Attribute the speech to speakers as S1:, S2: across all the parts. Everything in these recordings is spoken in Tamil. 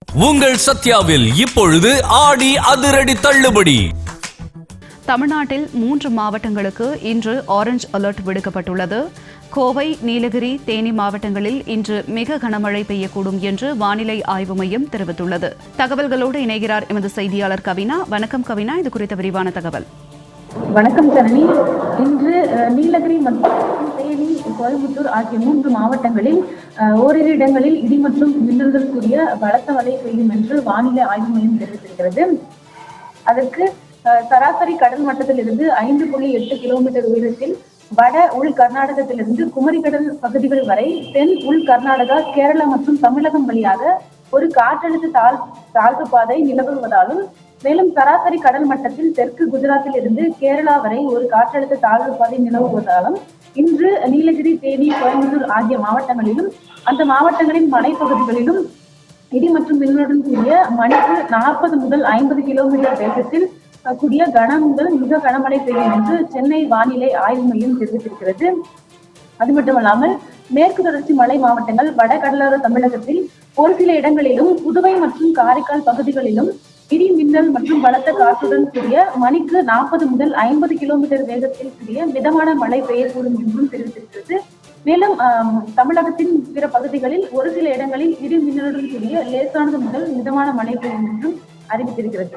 S1: உங்கள் சத்யாவில் இப்பொழுது ஆடி அதிரடி தள்ளுபடி.
S2: தமிழ்நாட்டில் 3 மாவட்டங்களுக்கு இன்று ஆரஞ்ச் அலர்ட் விடுக்கப்பட்டுள்ளது. கோவை, நீலகிரி, தேனி மாவட்டங்களில் இன்று மிக கனமழை பெய்யக்கூடும் என்று வானிலை ஆய்வு மையம் தெரிவித்துள்ளது. தகவல்களோடு இணைகிறார் எமது செய்தியாளர் கவினா. வணக்கம் கவினா, இது குறித்த விரிவான தகவல்.
S3: வணக்கம் ஜனனி. இன்று நீலகிரி மற்றும் தேனி, கோயம்புத்தூர் ஆகிய 3 மாவட்டங்களில் ஓரிரு இடங்களில் இடி மற்றும் மின்னலுடன் கூடிய பலத்த மழை பெய்யும் என்று வானிலை ஆய்வு மையம் தெரிவித்திருக்கிறது. அதற்கு சராசரி கடல் மட்டத்திலிருந்து 5.8 கிலோமீட்டர் உயரத்தில் வட உள் கர்நாடகத்திலிருந்து குமரிக்கடல் பகுதிகள் வரை தென் உள் கர்நாடகா, கேரளா மற்றும் தமிழகம் வழியாக ஒரு காற்றழுத்த தாழ்வு பாதை நிலவுவதாலும், மேலும் சராசரி கடல் மட்டத்தில் தெற்கு குஜராத்தில் இருந்து கேரளா வரை ஒரு காற்றழுத்த தாழ்வு பாதை நிலவுவதாலும் இன்று நீலகிரி, தேனி, கோயம்புத்தூர் ஆகிய மாவட்டங்களிலும் அந்த மாவட்டங்களின் மலைப்பகுதிகளிலும் இடி மற்றும் மின்னலுடன் கூடிய மணிக்கு 40 முதல் 50 கிலோமீட்டர் வேகத்தில் கூடிய கன முதல் மிக கனமழை பெய்யும் என்று சென்னை வானிலை ஆய்வு மையம் தெரிவித்திருக்கிறது. அது மட்டுமல்லாமல் மேற்கு தொடர்ச்சி மலை மாவட்டங்கள், வட கடலோர தமிழகத்தில் ஒரு சில இடங்களிலும், புதுவை மற்றும் காரைக்கால் பகுதிகளிலும் இடி மின்னல் மற்றும் பலத்த காற்றுடன் கூடிய மணிக்கு 40 முதல் 50 கிலோமீட்டர் வேகத்தில் கூடிய மிதமான மழை பெய்யக்கூடும் என்றும் தெரிவித்திருக்கிறது. மேலும் தமிழகத்தின் பிற பகுதிகளில் ஒரு சில இடங்களில் இடி மின்னலுடன் கூடிய லேசானது முதல் மிதமான மழை பெய்யும் என்றும் அறிவித்திருக்கிறது.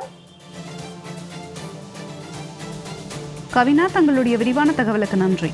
S2: கவினா, தங்களுடைய விரிவான தகவலுக்கு நன்றி.